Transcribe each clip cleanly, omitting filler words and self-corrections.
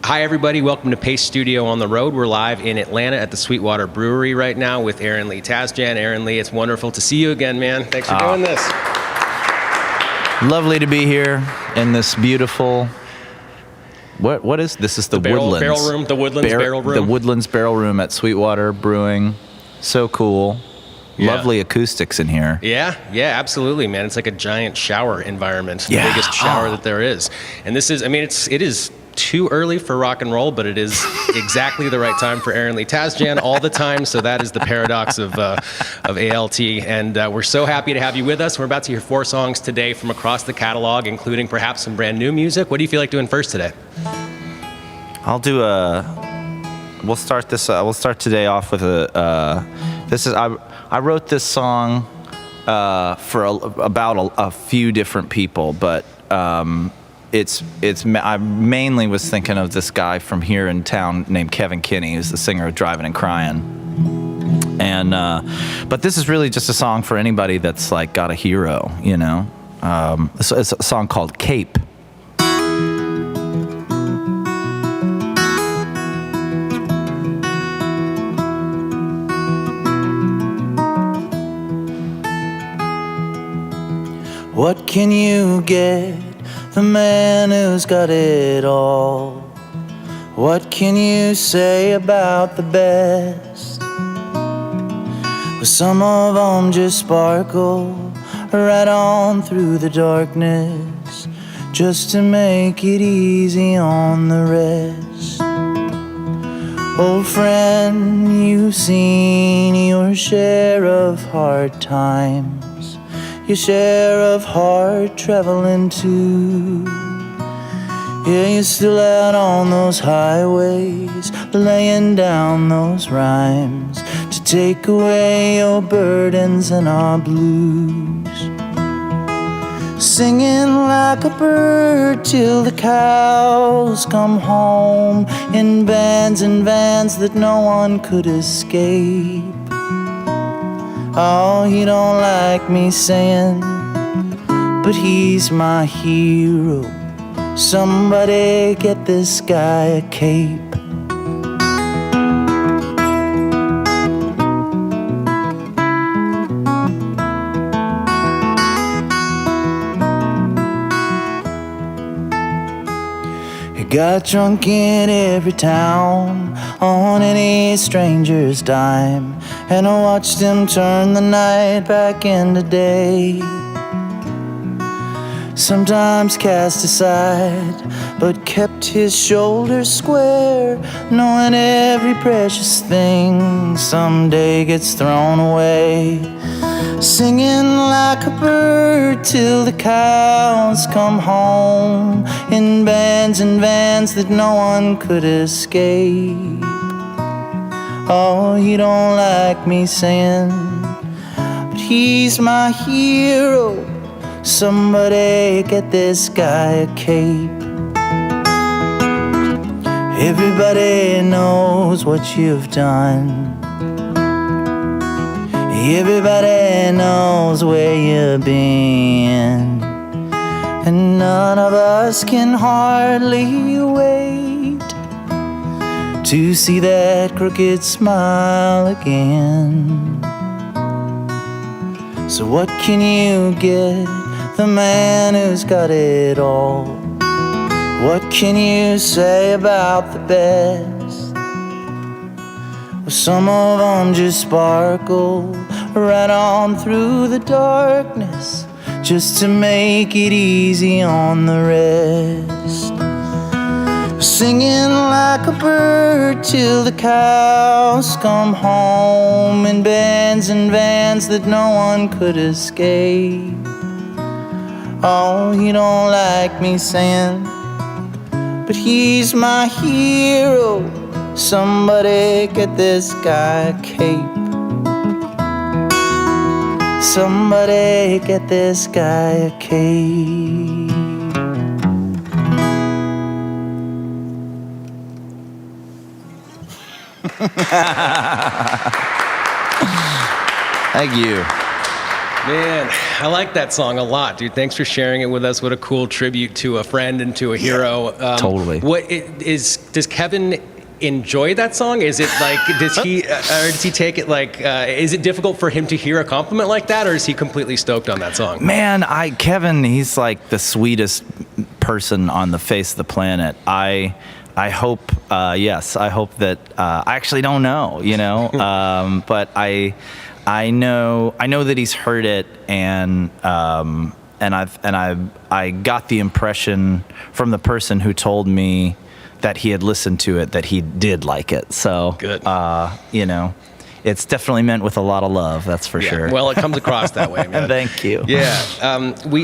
Hi, everybody. Welcome to Pace Studio on the Road. We're live in Atlanta at the SweetWater Brewery right now with Aaron Lee Tasjan. Aaron Lee, it's wonderful to see you again, man. Thanks for doing this. Lovely to be here in this beautiful... What is this? Is the Woodlands barrel room? The Woodlands barrel room. The Woodlands barrel room at SweetWater Brewing. So cool. Yeah. Lovely acoustics in here. Yeah, absolutely, man. It's like a giant shower environment, the Yeah. biggest shower that there is. And this is, it is too early for rock and roll, but it is exactly the right time for Aaron Lee Tasjan all the time. So that is the paradox of ALT. And we're so happy to have you with us. We're about to hear 4 songs today from across the catalog, including perhaps some brand new music. What do you feel like doing first today? We'll start today off with I wrote this song for about a few different people, but I mainly was thinking of this guy from here in town named Kevin Kinney, who's the singer of Driving and Crying. And but this is really just a song for anybody that's like got a hero, you know. It's a song called Cape. What can you get the man who's got it all? What can you say about the best? Well, some of them just sparkle right on through the darkness, just to make it easy on the rest. Old friend, you've seen your share of hard times, your share of hard traveling too. Yeah, you're still out on those highways, laying down those rhymes to take away your burdens and our blues. Singing like a bird till the cows come home, in bands and vans that no one could escape. Oh, he don't like me saying, but he's my hero. Somebody get this guy a cape. He got drunk in every town, on any stranger's dime, and I watched him turn the night back into day. Sometimes cast aside, but kept his shoulders square, knowing every precious thing someday gets thrown away. Singing like a bird till the cows come home, in bands and vans that no one could escape. Oh, he don't like me saying, but he's my hero. Somebody get this guy a cape. Everybody knows what you've done. Everybody knows where you've been. And none of us can hardly wait to see that crooked smile again. So what can you get the man who's got it all? What can you say about the best? Well, some of them just sparkle right on through the darkness, just to make it easy on the rest. Singing like a bird till the cows come home, in bands and vans that no one could escape. Oh, he don't like me saying, but he's my hero. Somebody get this guy a cape. Somebody get this guy a cape. Thank you. Man, I like that song a lot, dude. Thanks for sharing it with us. What a cool tribute to a friend and to a hero. Totally. Does Kevin enjoy that song? Is it like, does he take it like, is it difficult for him to hear a compliment like that, or is he completely stoked on that song? Man, Kevin, he's like the sweetest person on the face of the planet. I hope, yes, I hope that, I actually don't know, but I know that he's heard it, and I got the impression from the person who told me that he had listened to it that he did like it. So, good. It's definitely meant with a lot of love, that's for sure. Well, it comes across that way, man. Thank you. Yeah.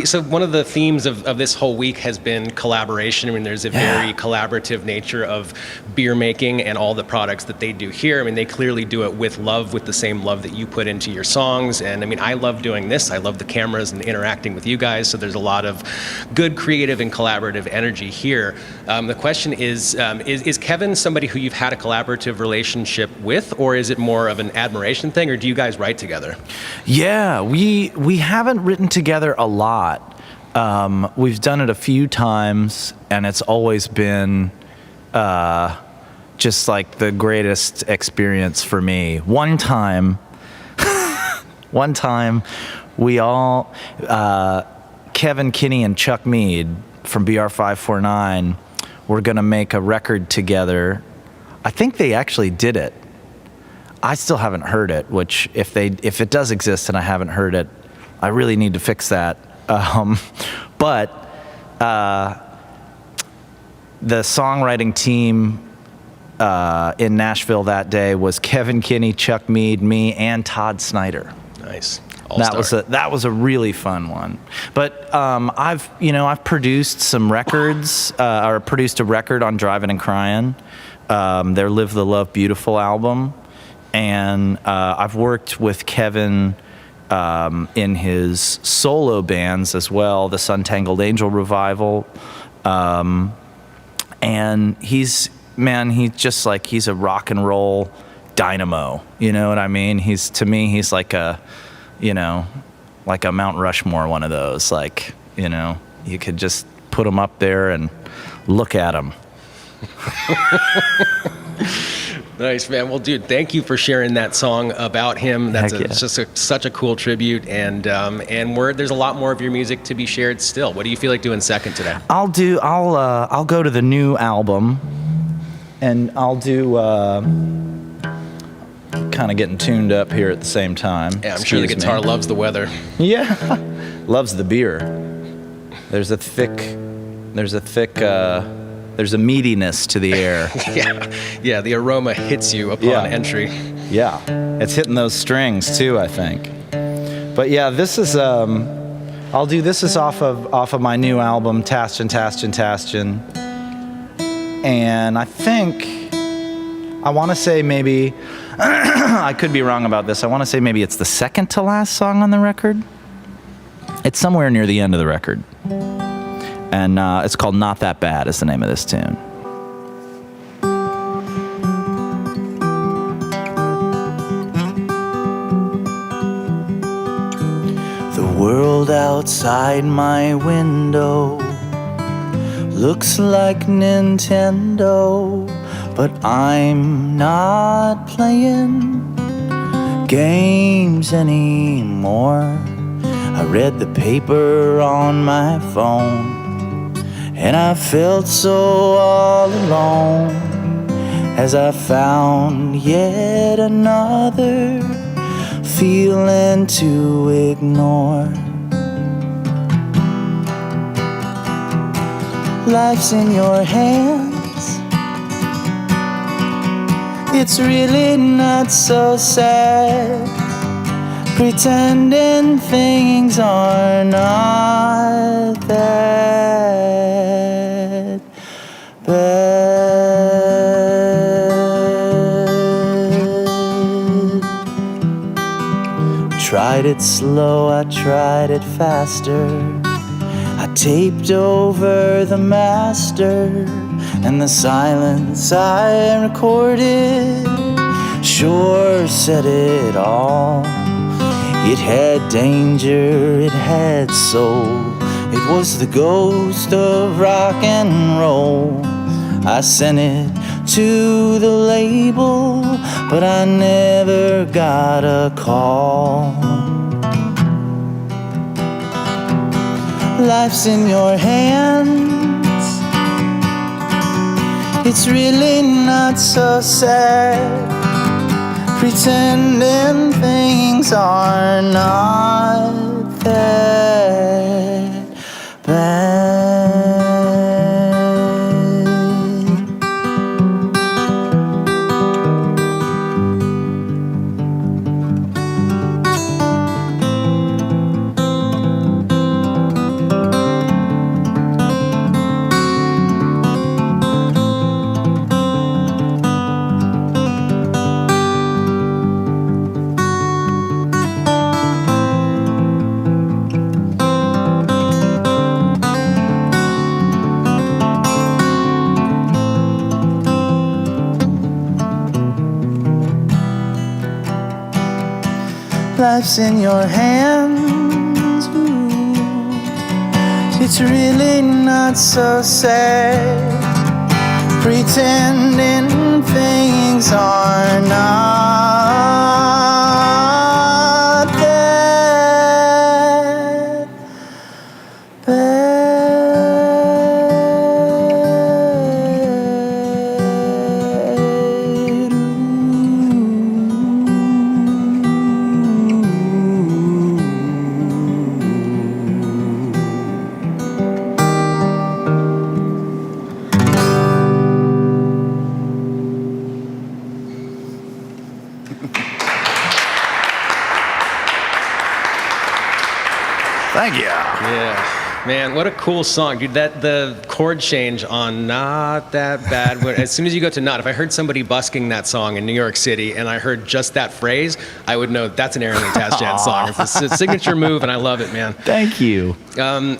So one of the themes of this whole week has been collaboration. I mean, there's a very collaborative nature of beer making and all the products that they do here. I mean, they clearly do it with love, with the same love that you put into your songs. And I mean, I love doing this. I love the cameras and interacting with you guys. So there's a lot of good creative and collaborative energy here. The question is Kevin somebody who you've had a collaborative relationship with, or is it more of an admiration thing, or do you guys write together? Yeah, we haven't written together a lot. We've done it a few times, and it's always been just like the greatest experience for me. One time we all, Kevin Kinney and Chuck Mead from BR549 were gonna make a record together. I think they actually did it. I still haven't heard it, which if it does exist and I haven't heard it, I really need to fix that. But the songwriting team in Nashville that day was Kevin Kinney, Chuck Mead, me, and Todd Snyder. Nice. That was a really fun one. But I've produced some records, or produced a record on Driving and Crying, their Live the Love Beautiful album. And I've worked with Kevin in his solo bands as well, the Sun-Tangled Angel Revival. And he's a rock and roll dynamo. You know what I mean? To me, he's like a Mount Rushmore, one of those. Like, you could just put him up there and look at him. Nice, man. Well, dude, thank you for sharing that song about him. That's such a cool tribute, and there's a lot more of your music to be shared still. What do you feel like doing second today? I'll go to the new album, and I'll do kind of getting tuned up here at the same time. Yeah, I'm sure the guitar loves the weather. Yeah, loves the beer. There's a meatiness to the air. Yeah, the aroma hits you upon entry. Yeah, it's hitting those strings too, I think. But yeah, this is this is off of my new album, Tasjan. And I think I want to say maybe I could be wrong about this. I want to say maybe it's the second to last song on the record. It's somewhere near the end of the record. And it's called Not That Bad is the name of this tune. The world outside my window looks like Nintendo, but I'm not playing games anymore. I read the paper on my phone, and I felt so all alone as I found yet another feeling to ignore. Life's in your hands. It's really not so sad, pretending things are not that bad. Tried it slow, I tried it faster. I taped over the master, and the silence I recorded sure said it all. It had danger, it had soul. It was the ghost of rock and roll. I sent it to the label, but I never got a call. Life's in your hands. It's really not so sad, pretending things are not that bad. Life's in your hands. Ooh. It's really not so sad, pretending things are not that bad. Thank you. Yeah, man, what a cool song, dude. That the chord change on "Not That Bad." As soon as you go to "Not," if I heard somebody busking that song in New York City and I heard just that phrase, I would know that's an Aaron Lee Tasjan song. It's a signature move, and I love it, man. Thank you.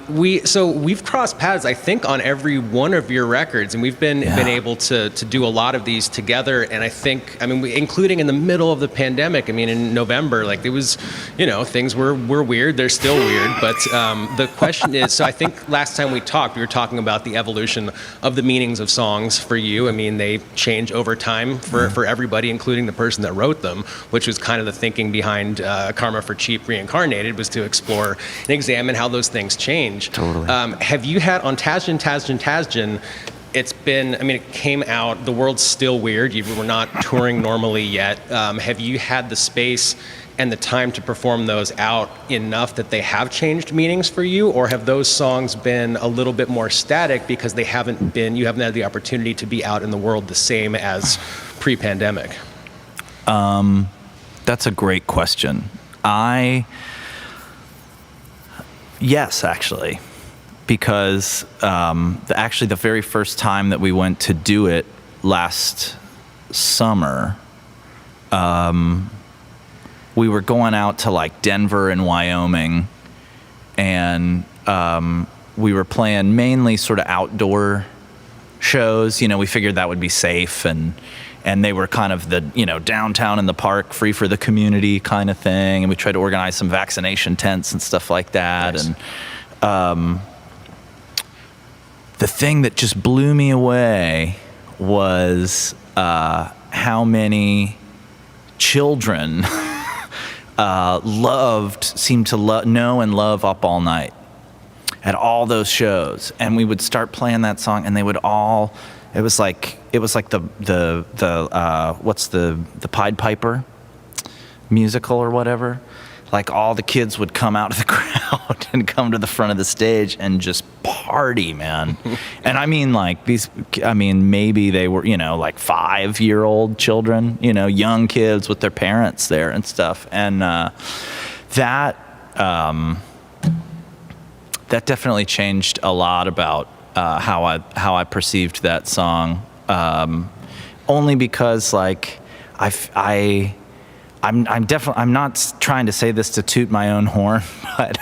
We've crossed paths, I think, on every one of your records, and we've been able to do a lot of these together. And I think, including in the middle of the pandemic. In November, like it was, things were weird. They're still weird, but the question is, so I think last time we talked, we were talking about the evolution of the meanings of songs for you. They change over time for everybody, including the person that wrote them, which was kind of the thinking behind Karma for Cheap Reincarnated, was to explore and examine how those things change. Totally. Have you had on Tasjan? It's been, it came out, the world's still weird. You were not touring normally yet. Have you had the space and the time to perform those out enough that they have changed meanings for you? Or have those songs been a little bit more static because you haven't had the opportunity to be out in the world the same as pre-pandemic? That's a great question. Yes, actually, because actually the very first time that we went to do it last summer, we were going out to like Denver and Wyoming, and we were playing mainly sort of outdoor shows. We figured that would be safe, and they were kind of the, downtown in the park, free for the community kind of thing. And we tried to organize some vaccination tents and stuff like that. Nice. And the thing that just blew me away was how many children seemed to know and love Up All Night at all those shows. And we would start playing that song, and they would all, it was like the what's the Pied Piper musical or whatever. Like all the kids would come out of the crowd and come to the front of the stage and just party, man. And like these, maybe they were, like 5-year-old children, young kids with their parents there and stuff. And that definitely changed a lot about how I perceived that song. Only because like I'm not trying to say this to toot my own horn, but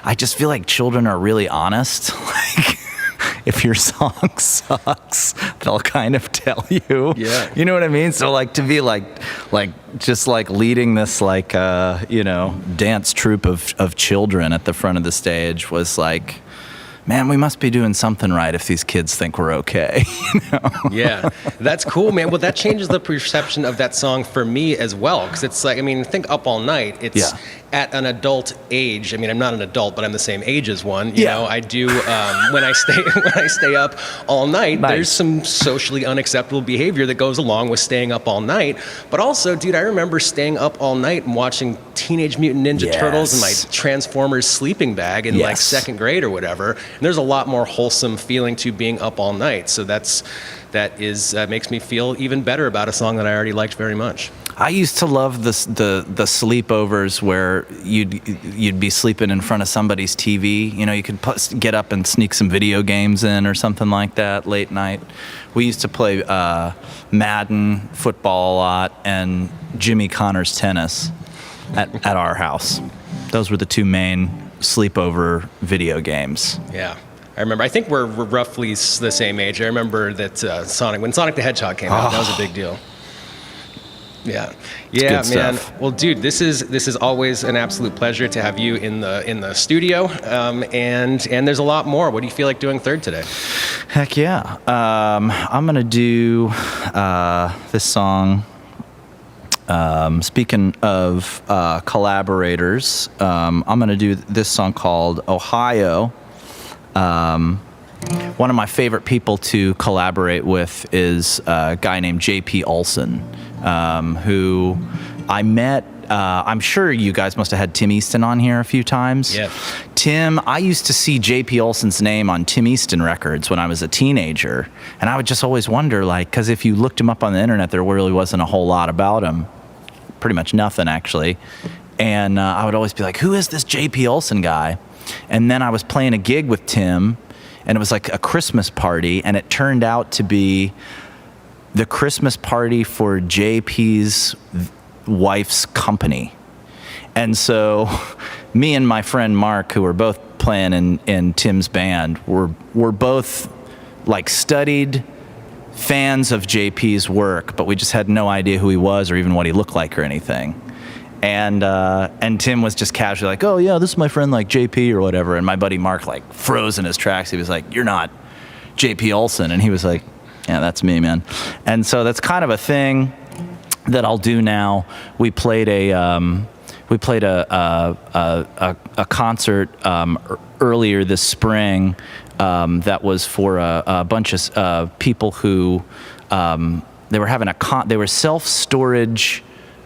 I just feel like children are really honest. Like, if your song sucks, they'll kind of tell you. Yeah. You know what I mean? So like to be like just like leading this like dance troupe of children at the front of the stage was like, man, we must be doing something right if these kids think we're okay. Yeah, that's cool, man. Well, that changes the perception of that song for me as well, because it's like, I mean, think Up All Night. It's at an adult age. I mean, I'm not an adult, but I'm the same age as one. You know, I do when I stay up all night. Nice. There's some socially unacceptable behavior that goes along with staying up all night. But also, dude, I remember staying up all night and watching Teenage Mutant Ninja Turtles in my Transformers sleeping bag in like second grade or whatever. And there's a lot more wholesome feeling to being up all night. So that makes me feel even better about a song that I already liked very much. I used to love the sleepovers where you'd be sleeping in front of somebody's TV. You know, you could get up and sneak some video games in or something like that late night. We used to play Madden, football a lot, and Jimmy Connors tennis at our house. Those were the two main sleepover video games. Yeah. I remember, I think we're roughly the same age. I remember that when Sonic the Hedgehog came out, that was a big deal. Yeah, yeah, man. Stuff. Well, dude, this is always an absolute pleasure to have you in the studio, and there's a lot more. What do you feel like doing third today? Heck yeah, I'm gonna do this song. Speaking of collaborators, I'm gonna do this song called Ohio. One of my favorite people to collaborate with is a guy named J.P. Olson, who I met. I'm sure you guys must have had Tim Easton on here a few times. Yeah. Tim, I used to see J.P. Olson's name on Tim Easton records when I was a teenager, and I would just always wonder, like, because if you looked him up on the internet, there really wasn't a whole lot about him. Pretty much nothing, actually. And I would always be like, who is this J.P. Olson guy? And then I was playing a gig with Tim, and it was like a Christmas party, and it turned out to be the Christmas party for JP's wife's company. And so me and my friend Mark, who were both playing in Tim's band, were both like studied fans of JP's work, but we just had no idea who he was or even what he looked like or anything. And Tim was just casually like, oh yeah, this is my friend like JP or whatever. And my buddy Mark like froze in his tracks. He was like, you're not JP Olson. And he was like, yeah, that's me, man. And so that's kind of a thing that I'll do now. We played a concert earlier this spring that was for a bunch of people who they were having they were self-storage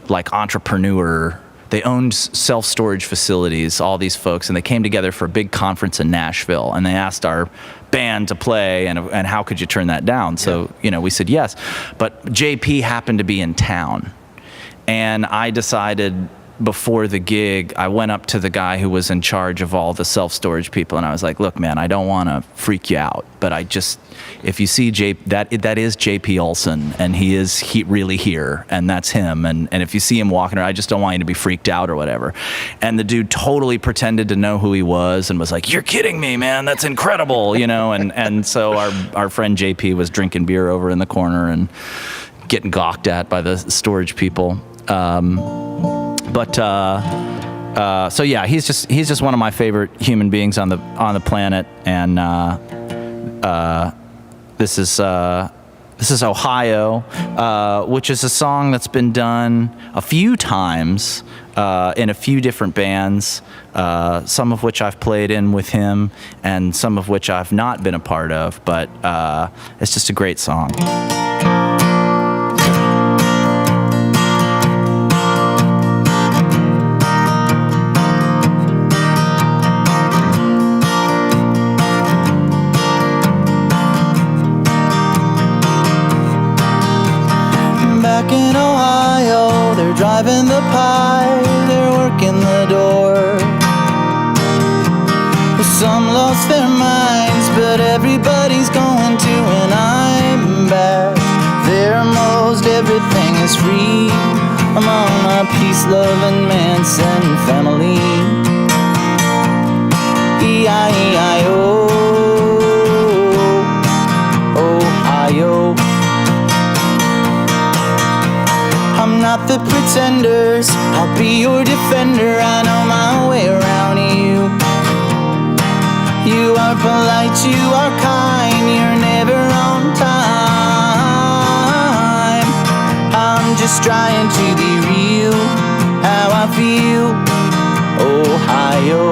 like entrepreneur. They owned self-storage facilities, all these folks, and they came together for a big conference in Nashville, and they asked our band to play, and how could you turn that down? So, we said yes. But JP happened to be in town, and I decided before the gig, I went up to the guy who was in charge of all the self-storage people, and I was like, look, man, I don't want to freak you out, but if you see that is JP Olson, and he really here, and that's him, and if you see him walking around, I just don't want you to be freaked out or whatever. And the dude totally pretended to know who he was and was like, you're kidding me, man, that's incredible, and so our friend JP was drinking beer over in the corner and getting gawked at by the storage people. So yeah, he's just one of my favorite human beings on the planet, and this is Ohio, which is a song that's been done a few times in a few different bands, some of which I've played in with him, and some of which I've not been a part of, but it's just a great song. In Ohio, they're driving the pie, they're working the door. Some lost their minds, but everybody's going to, and I'm back there. Most everything is free among my peace-loving Manson family. E-I-E-I-O. not the pretenders. I'll be your defender. I know my way around you. You are polite, you are kind, you're never on time. I'm just trying to be real, how I feel. Ohio,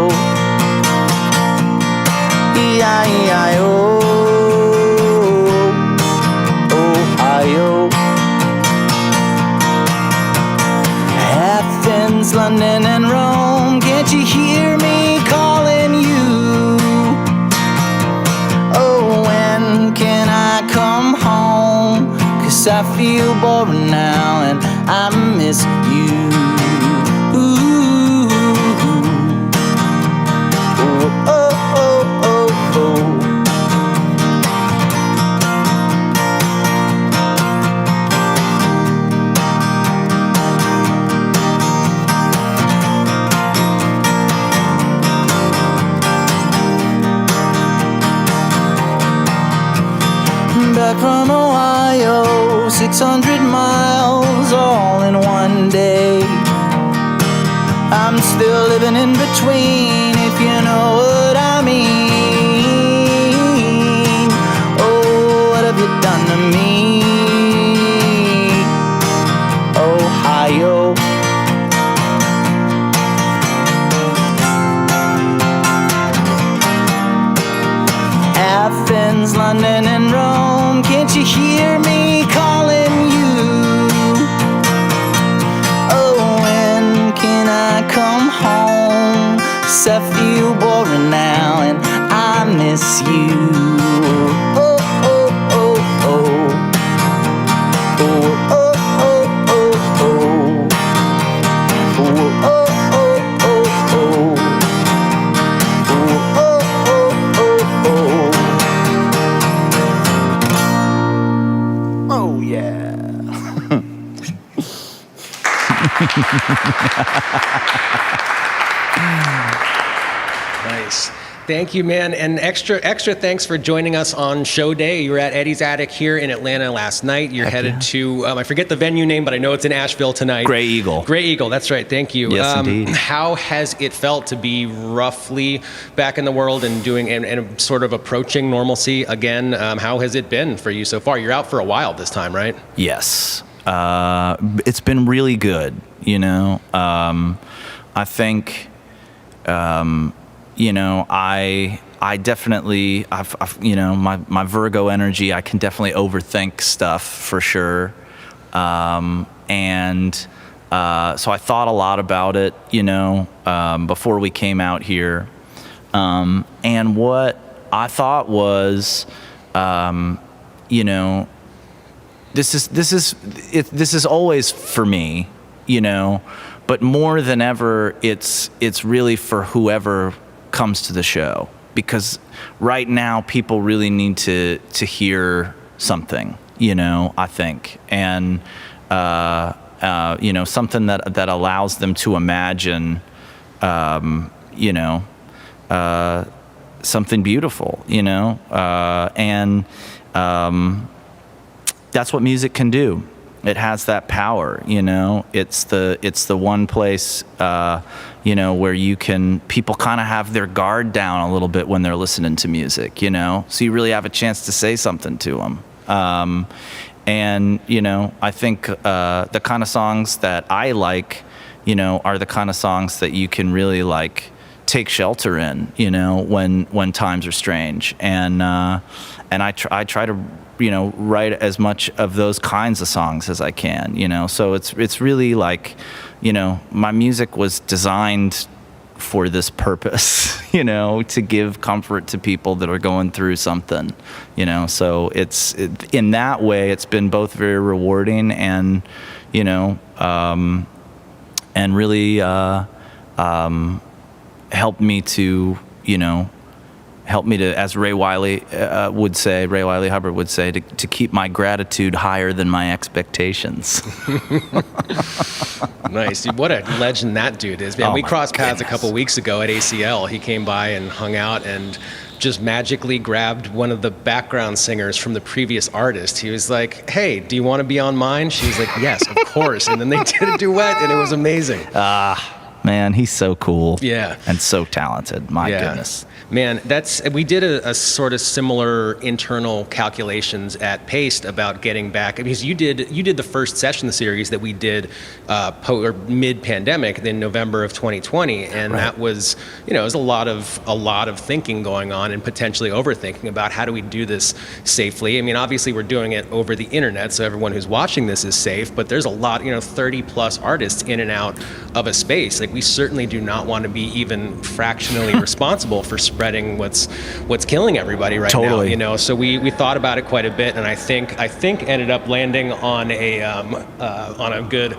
E-I-E-I-O, Ohio. Athens, London, and Rome, can't you hear me calling you? Oh, when can I come home? 'Cause I feel boring now and I miss you. Ooh, oh, oh, oh, oh, oh. Back from Ohio, 600 miles all in one day. I'm still living in between, if you know what I mean. Oh, what have you done to me? Ohio. Athens, London, and Rome, can't you hear me calling you? Oh, when can I come home? 'Cause I feel boring now and I miss you. Oh, oh, oh, oh. Oh, oh, oh, oh, oh. Oh, oh, oh, oh, oh. Oh, oh, oh, oh, oh. Oh, yeah. Nice. Thank you, man. And extra thanks for joining us on show day. You were at Eddie's Attic here in Atlanta last night. You're headed to, I forget the venue name, but I know it's in Asheville tonight. Gray Eagle. Gray Eagle, that's right. Thank you. Yes, indeed. How has it felt to be roughly back in the world and doing and sort of approaching normalcy again? How has it been for you so far? You're out for a while this time, right? Yes. It's been really good, you know. I think, you know, I definitely, I've you know, my Virgo energy, I can definitely overthink stuff for sure. And so I thought a lot about it, you know, before we came out here. And what I thought was, you know, this is always for me, you know, but more than ever, it's really for whoever comes to the show, because right now people really need to hear something, you know, I think, and you know, something that allows them to imagine, you know, something beautiful, you know, and that's what music can do. It has that power, you know. It's the one place, you know, where people kind of have their guard down a little bit when they're listening to music, you know. So you really have a chance to say something to them. And you know, I think the kind of songs that I like, you know, are the kind of songs that you can really like take shelter in, you know, when times are strange. And I try to, you know, write as much of those kinds of songs as I can, you know. So it's really like, you know, my music was designed for this purpose, you know, to give comfort to people that are going through something, you know. So in that way, it's been both very rewarding and, you know, and really helped me to, you know, help me to, as Ray Wylie Hubbard would say, to keep my gratitude higher than my expectations. Nice. Dude, what a legend that dude is, man. Oh, We my crossed paths a goodness. couple weeks ago at ACL. He came by and hung out and just magically grabbed one of the background singers from the previous artist. He was like, hey, do you want to be on mine? She was like, yes, of course. And then they did a duet, and it was amazing. Man, he's so cool. Yeah. And so talented. My goodness. Man, we did a sort of similar internal calculations at Paste about getting back, because you did the first session series that we did mid-pandemic in November of 2020, and that was, it was a lot of thinking going on and potentially overthinking about how do we do this safely. I mean, obviously we're doing it over the internet, so everyone who's watching this is safe, but there's a lot, 30 plus artists in and out of a space. Like, we certainly do not want to be even fractionally responsible for spreading what's killing everybody right now. So we thought about it quite a bit, and I think ended up landing on a good.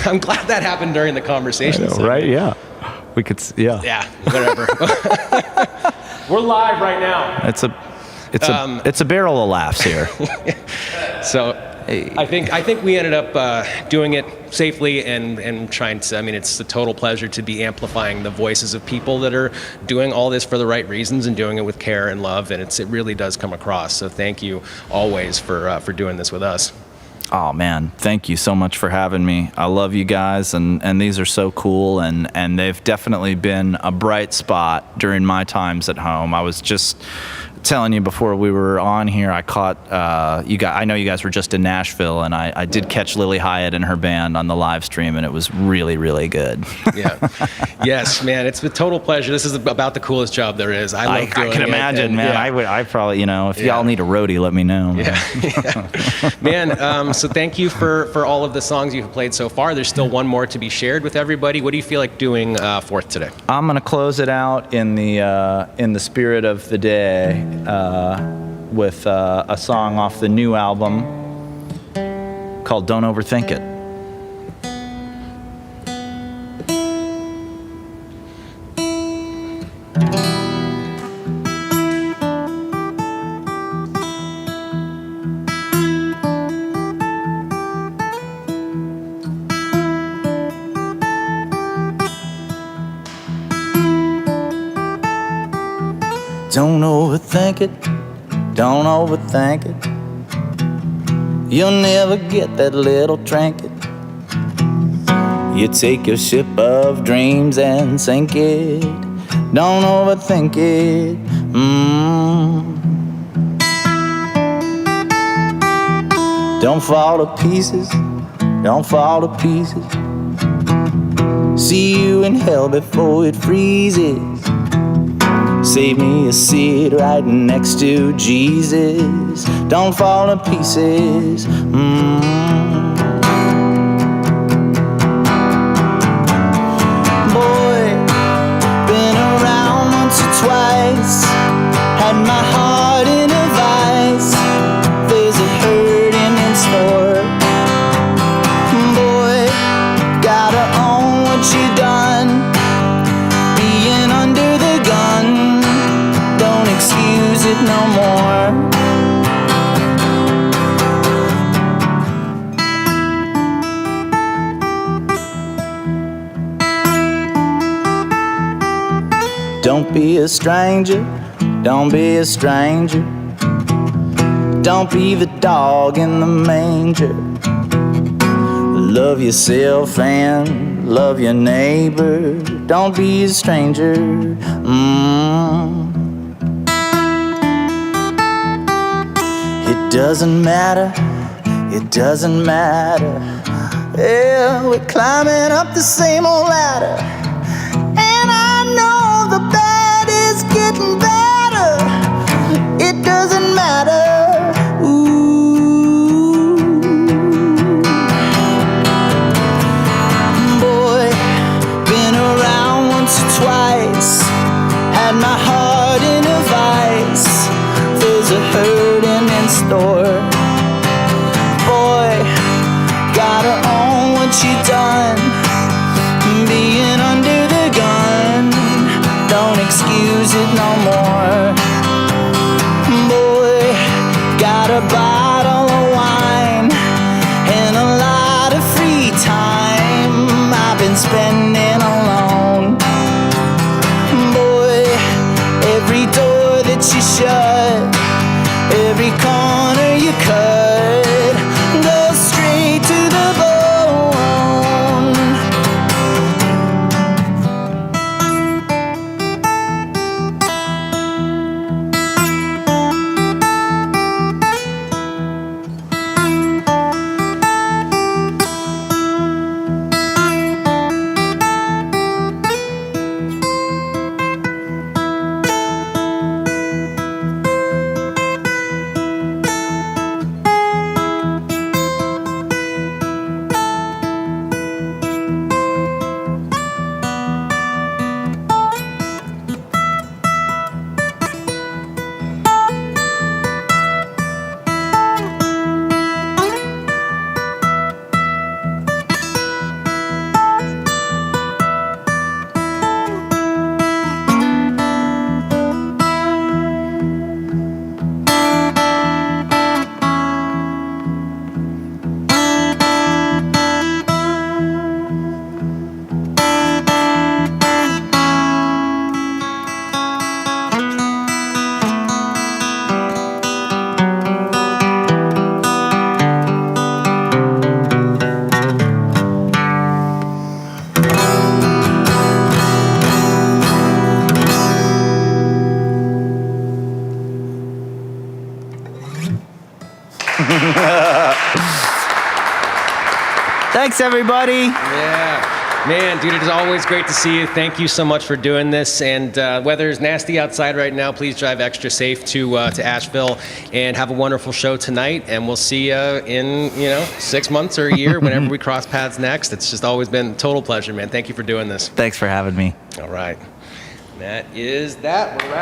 I'm glad that happened during the conversation. Right? Yeah. We could. Yeah. Yeah. Whatever. We're live right now. It's a barrel of laughs here. So I think we ended up doing it safely and trying to. I mean, it's a total pleasure to be amplifying the voices of people that are doing all this for the right reasons and doing it with care and love, and it really does come across. So thank you always for doing this with us. Oh man, thank you so much for having me. I love you guys, and these are so cool, and they've definitely been a bright spot during my times at home. I was just telling you before we were on here, I caught I know you guys were just in Nashville, and I did catch Lily Hyatt and her band on the live stream, and it was really, really good. Yeah. Yes, man, it's a total pleasure. This is about the coolest job there is. I love doing it. I can imagine, and, man. yeah. I probably, if y'all need a roadie, let me know. Yeah. Man, so thank you for all of the songs you've played so far. There's still one more to be shared with everybody. What do you feel like doing fourth today? I'm gonna close it out in the spirit of the day with a song off the new album called "Don't Overthink It." Don't overthink it, don't overthink it. You'll never get that little trinket. You take your ship of dreams and sink it. Don't overthink it. Don't fall to pieces, don't fall to pieces. See you in hell before it freezes. Save me a seat right next to Jesus. Don't fall to pieces. Boy, been around once or twice. Had my heart in a vice. There's a hurting in store. Boy, gotta own what you done. Being under the gun, don't excuse it no more. Don't be a stranger, don't be a stranger. Don't be the dog in the manger. Love yourself and love your neighbor. Don't be a stranger. It doesn't matter, it doesn't matter. Yeah, we're climbing up the same old ladder. And I know the bad is getting better. It doesn't matter. Ooh. Boy, been around once or twice. Had my heart in a vice. There's a hurting in store. Boy, gotta own what you done. Being under the gun, don't excuse it no more. Thanks, everybody. Yeah. Man, dude, it is always great to see you. Thank you so much for doing this. And weather is nasty outside right now. Please drive extra safe to Asheville and have a wonderful show tonight. And we'll see you in 6 months or a year whenever we cross paths next. It's just always been a total pleasure, man. Thank you for doing this. Thanks for having me. All right. That is that. We're